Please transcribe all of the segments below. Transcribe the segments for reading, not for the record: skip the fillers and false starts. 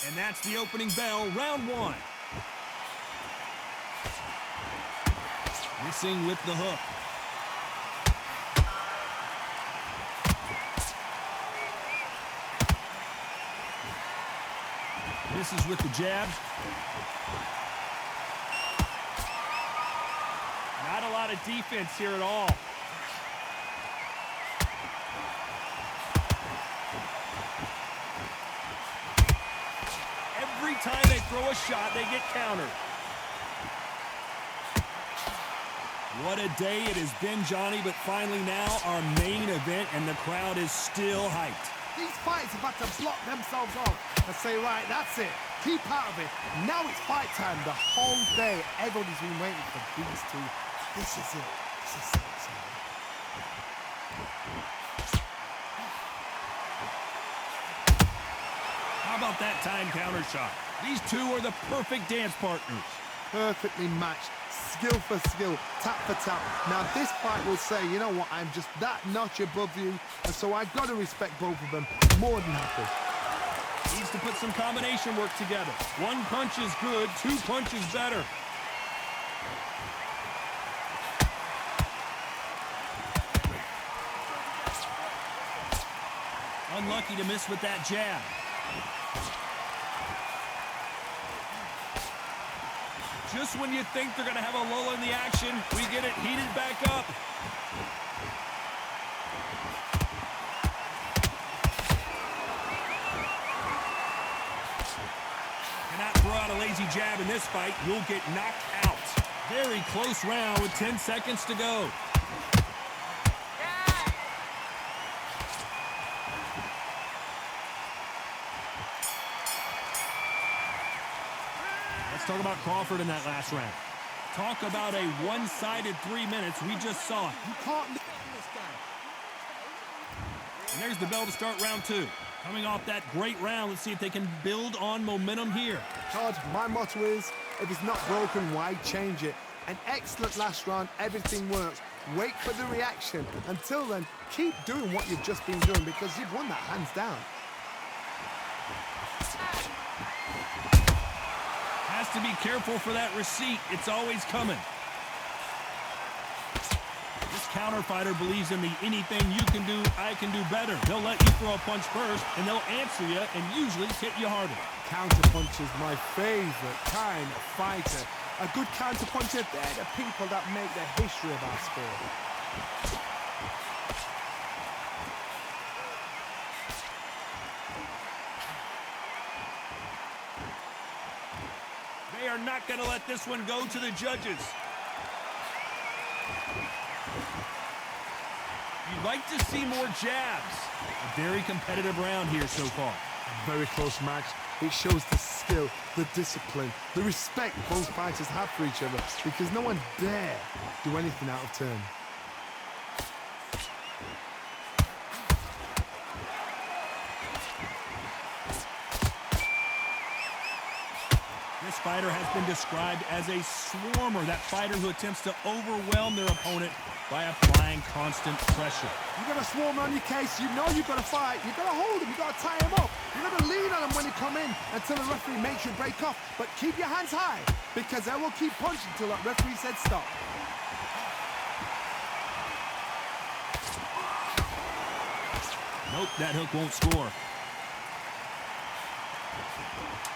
And that's the opening bell, round one. Missing with the hook. Misses with the jab. Not a lot of defense here at all. Every time they throw a shot, they get countered. What a day it has been, Johnny, but finally now our main event, and the crowd is still hyped. These fighters have had to block themselves off and say, right, that's it. Keep out of it. Now it's fight time. The whole day, everybody's been waiting for these two. This is it. This is it. How about that time counter shot? These two are the perfect dance partners. Perfectly matched. Skill for skill, tap for tap. Now this fight will say, you know what, I'm just that notch above you, and so I've got to respect both of them more than happy. Needs to put some combination work together. One punch is good, two punches better. Unlucky to miss with that jab. Just when you think they're going to have a lull in the action, we get it heated back up. Cannot throw out a lazy jab in this fight. You'll get knocked out. Very close round with 10 seconds to go. Let's talk about Crawford in that last round. Talk about a one-sided 3 minutes. We just saw it. You can't leave this guy. And there's the bell to start round two. Coming off that great round, let's see if they can build on momentum here. Todd, my motto is, if it's not broken, why change it? An excellent last round, everything works. Wait for the reaction. Until then, keep doing what you've just been doing because you've won that hands down. Has to be careful for that receipt. It's always coming. This counter fighter believes in the anything you can do, I can do better. They'll let you throw a punch first, and they'll answer you and usually hit you harder. Counter punch is my favorite kind of fighter. A good counter puncher, they're the people that make the history of our sport. They are not going to let this one go to the judges. You'd like to see more jabs. A very competitive round here so far. A very close match. It shows the skill, the discipline, the respect both fighters have for each other because no one dare do anything out of turn. This fighter has been described as a swarmer, that fighter who attempts to overwhelm their opponent by applying constant pressure. You got a swarm on your case, you know you've got to fight, you got to hold him, you got to tie him up, you got to lean on him when you come in until the referee makes you break off. But keep your hands high because they will keep punching until that referee said stop. Nope, that hook won't score.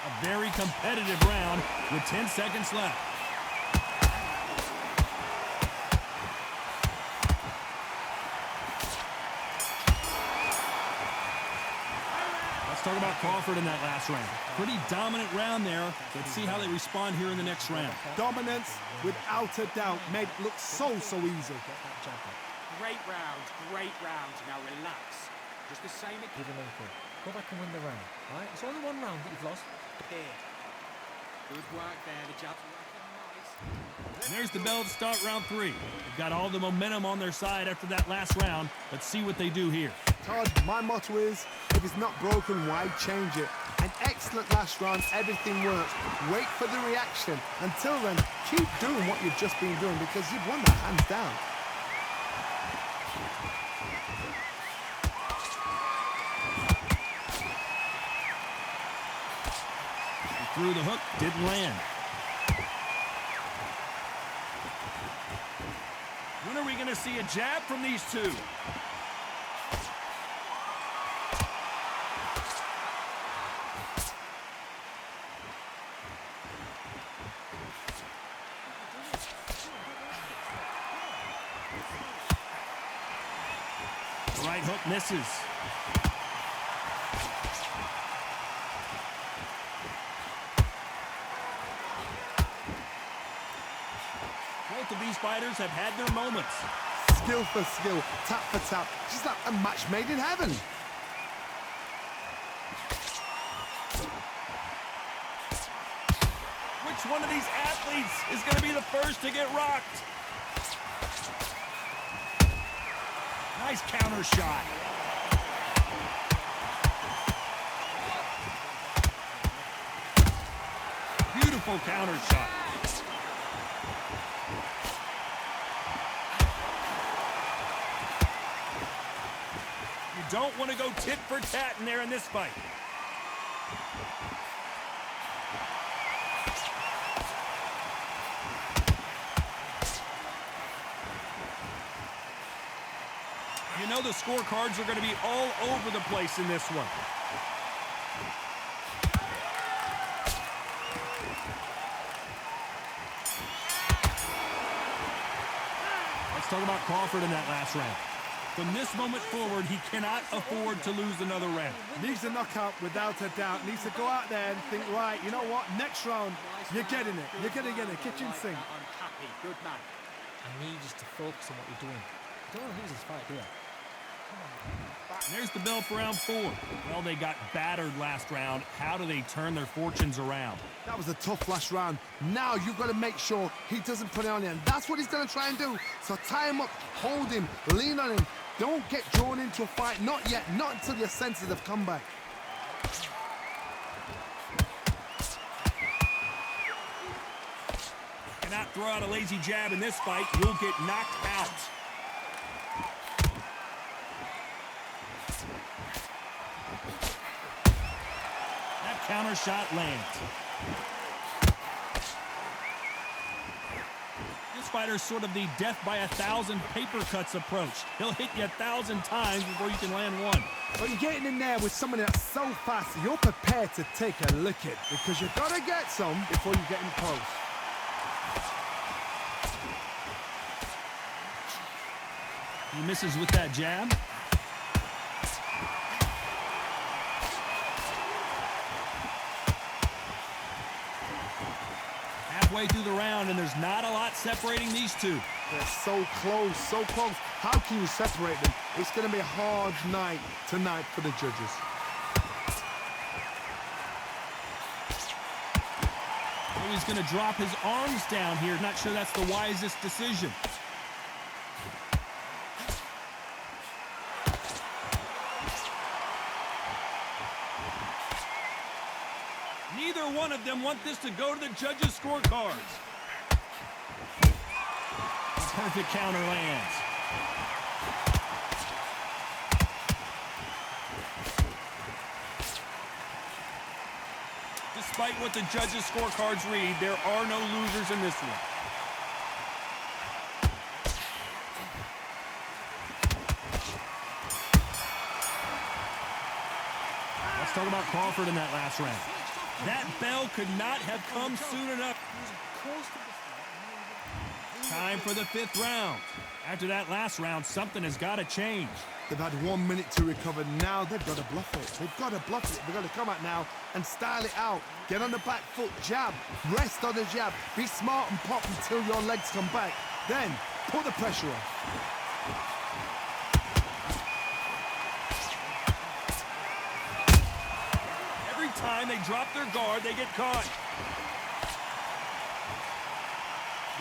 A very competitive round with 10 seconds left. Let's talk about Crawford in that last round. Pretty dominant round there. Let's see how they respond here in the next round. Dominance, without a doubt, made it look so easy. Great round, great round. Now relax. Just the same again. Give him anything. Go back and win the round. Right? It's only one round that you've lost. Here. Good work there. The jabs are working nice. And there's the bell to start round three. They've got all the momentum on their side after that last round. Let's see what they do here. Todd, my motto is, if it's not broken, why change it? An excellent last round, everything works. Wait for the reaction. Until then, keep doing what you've just been doing because you've won that hands down. He threw the hook, didn't land. When are we going to see a jab from these two? The right hook misses. Both of these fighters have had their moments. Skill for skill, tap for tap, just like a match made in heaven. Which one of these athletes is going to be the first to get rocked? Nice counter shot. Beautiful counter shot. You don't want to go tit for tat in there in this fight. You know the scorecards are going to be all over the place in this one. Let's talk about Crawford in that last round. From this moment forward, he cannot afford to lose another round. Needs a knockout without a doubt. Needs to go out there and think, right, you know what, next round, you're getting it. You're going to get it. Kitchen sink. Unhappy. Good man. I need you to focus on what you're doing. You don't want to lose this fight, do you? There's the bell for round 4. Well, they got battered last round. How do they turn their fortunes around? That was a tough last round. Now you've got to make sure he doesn't put it on you. And that's what he's going to try and do. So tie him up, hold him, lean on him. Don't get drawn into a fight. Not yet. Not until your senses have come back. Cannot throw out a lazy jab in this fight. You'll get knocked out. That counter shot lands. This fighter's sort of the death by 1,000 paper cuts approach. He'll hit you 1,000 times before you can land one. But you're getting in there with someone that's so fast, you're prepared to take a licking because you've got to get some before you get in close. He misses with that jab. Halfway through the round, and there's not a lot separating these two. They're so close, so close. How can you separate them? It's going to be a hard night tonight for the judges. Oh, he's going to drop his arms down here. Not sure that's the wisest decision. Neither one of them want this to go to the judges' scorecards. A perfect counter lands. Despite what the judges' scorecards read, there are no losers in this one. Let's talk about Crawford in that last round. That bell could not have come soon enough. Time for the 5th round. After that last round, something has got to change. They've had 1 minute to recover. Now they've got to bluff it. They've got to bluff it. They've got to come out now and style it out. Get on the back foot, jab, rest on the jab. Be smart and pop until your legs come back. Then put the pressure on. Every time they drop their guard, they get caught.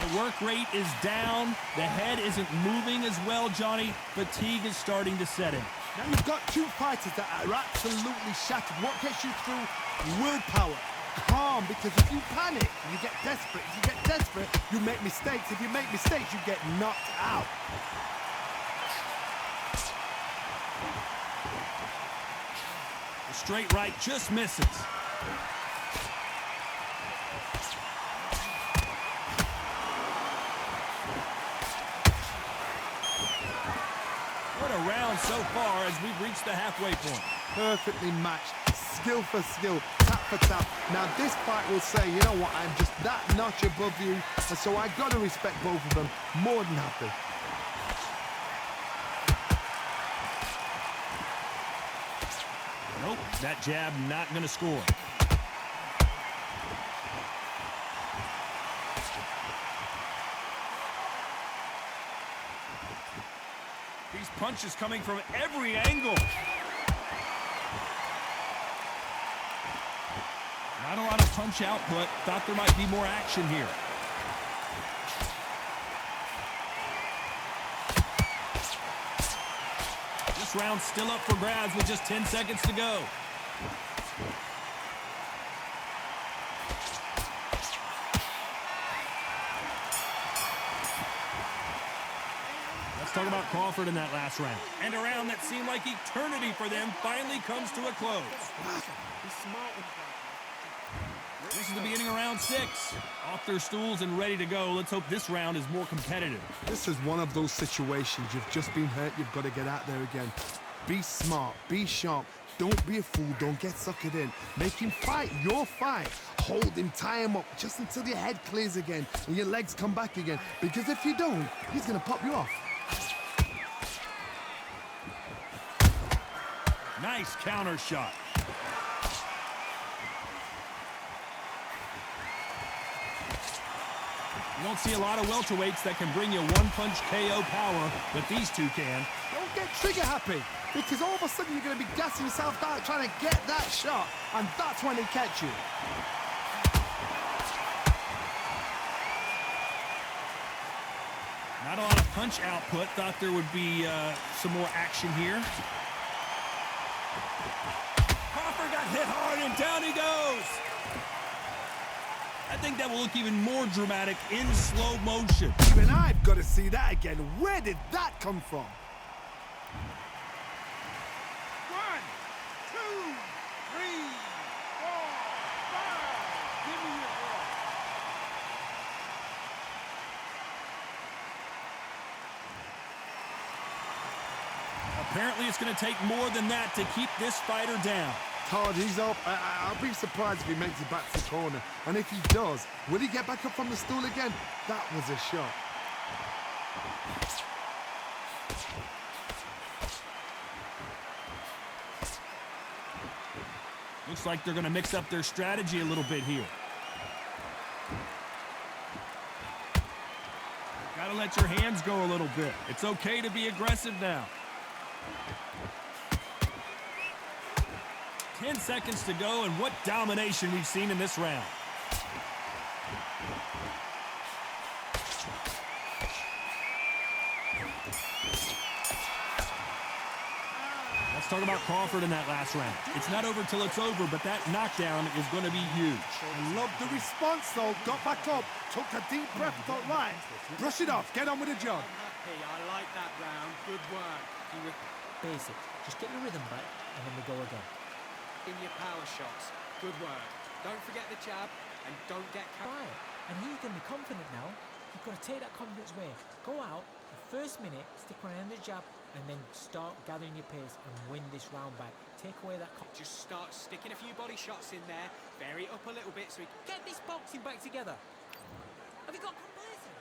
The work rate is down. The head isn't moving as well, Johnny. Fatigue is starting to set in. Now you've got two fighters that are absolutely shattered. What gets you through? Willpower. Calm, because if you panic, you get desperate. If you get desperate, you make mistakes. If you make mistakes, you get knocked out. The straight right just misses. so far as we've reached the halfway point. Perfectly matched, skill for skill, tap for tap. Now this fight will say, you know what, I'm just that notch above you, and so I got to respect both of them more than happy. Nope, that jab not going to score. These punches coming from every angle. Not a lot of punch output. Thought there might be more action here. This round's still up for grabs with just 10 seconds to go. Let's talk about Crawford in that last round. And a round that seemed like eternity for them finally comes to a close. This is the beginning of round 6. Off their stools and ready to go. Let's hope this round is more competitive. This is one of those situations. You've just been hurt. You've got to get out there again. Be smart. Be sharp. Don't be a fool. Don't get suckered in. Make him fight your fight. Hold him. Tie him up just until your head clears again and your legs come back again. Because if you don't, he's going to pop you off. Nice counter shot. You don't see a lot of welterweights that can bring you one-punch KO power, but these two can. Don't get trigger happy, because all of a sudden you're going to be gassing yourself out trying to get that shot, and that's when they catch you. Not a lot of punch output. Thought there would be some more action here. Crawford got hit hard, and down he goes. I think that will look even more dramatic in slow motion. Even I've got to see that again. Where did that come from? 1, 2, 3, 4, 5. Give me your ball. Apparently, it's going to take more than that to keep this fighter down. Todd, he's up. I'll be surprised if he makes it back to the corner. And if he does, will he get back up from the stool again? That was a shot. Looks like they're going to mix up their strategy a little bit here. Got to let your hands go a little bit. It's okay to be aggressive now. 10 seconds to go, and what domination we've seen in this round. Let's talk about Crawford in that last round. It's not over till it's over, but that knockdown is going to be huge. I love the response, though. Got back up, took a deep breath, thought, right, brush it off, get on with the job. Happy, I like that round. Good work. Basic. Just get your rhythm back, and then we go again. In your power shots. Good work. Don't forget the jab, and don't get Right. And he's going to be confident now. You've got to take that confidence away. Go out, the first minute, stick one end of the jab, and then start gathering your pace and win this round back. Take away that confidence. Just start sticking a few body shots in there. Vary it up a little bit so we Get this boxing back together. Have you got complacent?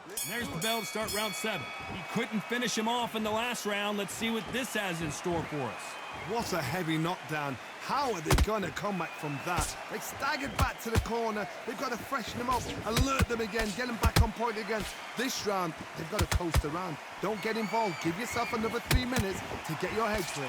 And there's the bell to start round 7. He couldn't finish him off in the last round. Let's see what this has in store for us. What a heavy knockdown. How are they going to come back from that? They staggered back to the corner. They've got to freshen them up, alert them again, get them back on point again. This round, they've got to coast around. Don't get involved. Give yourself another 3 minutes to get your head clear.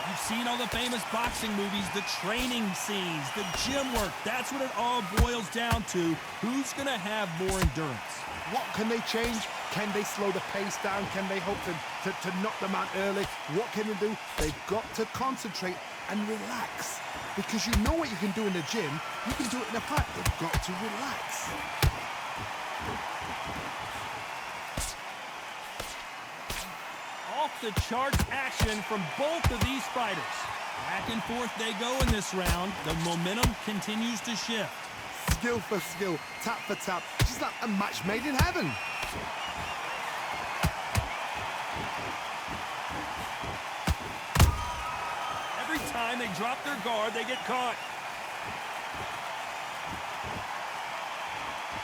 You've seen all the famous boxing movies, the training scenes, the gym work. That's what it all boils down to. Who's going to have more endurance? What can they change? Can they slow the pace down? Can they hope to knock them out early? What can they do? They've got to concentrate and relax. Because you know what you can do in the gym, you can do it in a fight. They've got to relax. Off the charts action from both of these fighters. Back and forth they go in this round. The momentum continues to shift. skill for skill, tap for tap. She's like a match made in heaven. Every time they drop their guard, they get caught.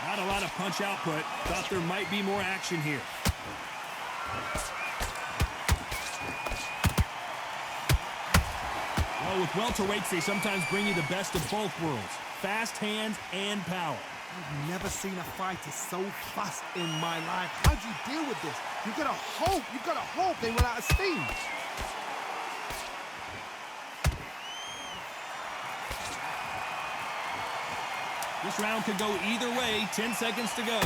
Not a lot of punch output. Thought there might be more action here. Well, with welterweights, they sometimes bring you the best of both worlds. Fast hands and power. I've never seen a fighter so fast in my life. How do you deal with this? You've got to hope they run out of steam. This round could go either way. 10 seconds to go.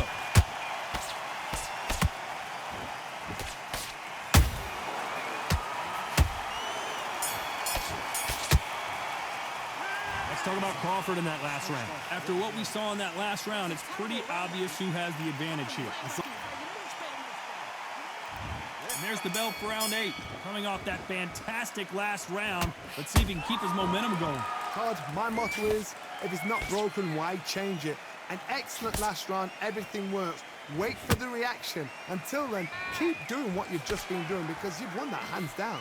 Let's talk about Crawford in that last round. After what we saw in that last round, it's pretty obvious who has the advantage here. And there's the bell for round 8. Coming off that fantastic last round, let's see if he can keep his momentum going. Todd, my motto is, if it's not broken, why change it? An excellent last round, everything works. Wait for the reaction. Until then, keep doing what you've just been doing because you've won that hands down.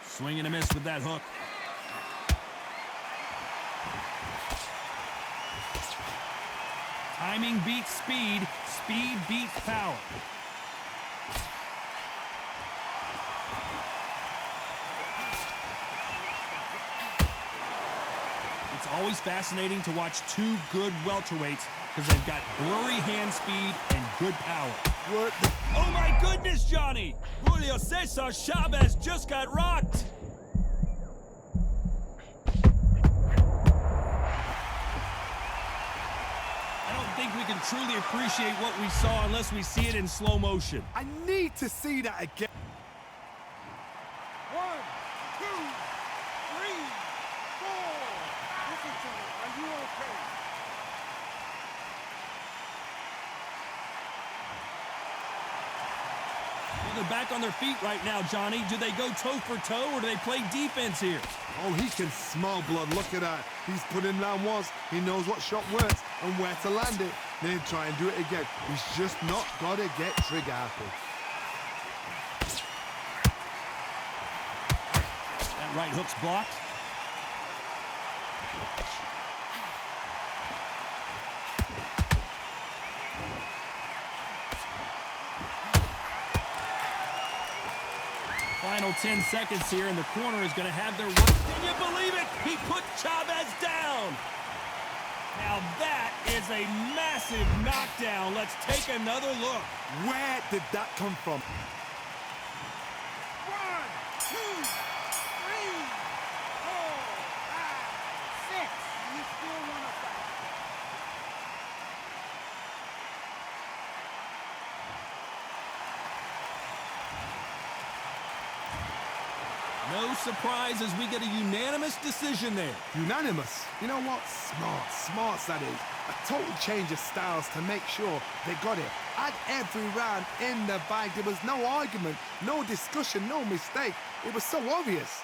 Swing and a miss with that hook. Timing beats speed. Speed beats power. It's always fascinating to watch two good welterweights because they've got blurry hand speed and good power. Oh my goodness, Johnny! Julio Cesar Chavez just got rocked! I don't think we can truly appreciate what we saw unless we see it in slow motion. I need to see that again. 1, 2, 3, 4. Listen to me. Are you okay? Well, they're back on their feet right now, Johnny. Do they go toe for toe or do they play defense here? Oh, he can smell blood. Look at that. He's put in round once. He knows what shot works and where to land it. Then try and do it again. He's just not got to get trigger happy. That right hook's blocked. Final 10 seconds here, and the corner is going to have their work. Can you believe it? He put Chavez down. Now that is a massive knockdown. Let's take another look. Where did that come from? 1, 2, 3, 4, 5, 6. You still want to fight? No surprise as we get a unanimous decision there. Unanimous. You know what? Smarts that is. A total change of styles to make sure they got it. At every round in the fight, there was no argument, no discussion, no mistake. It was so obvious.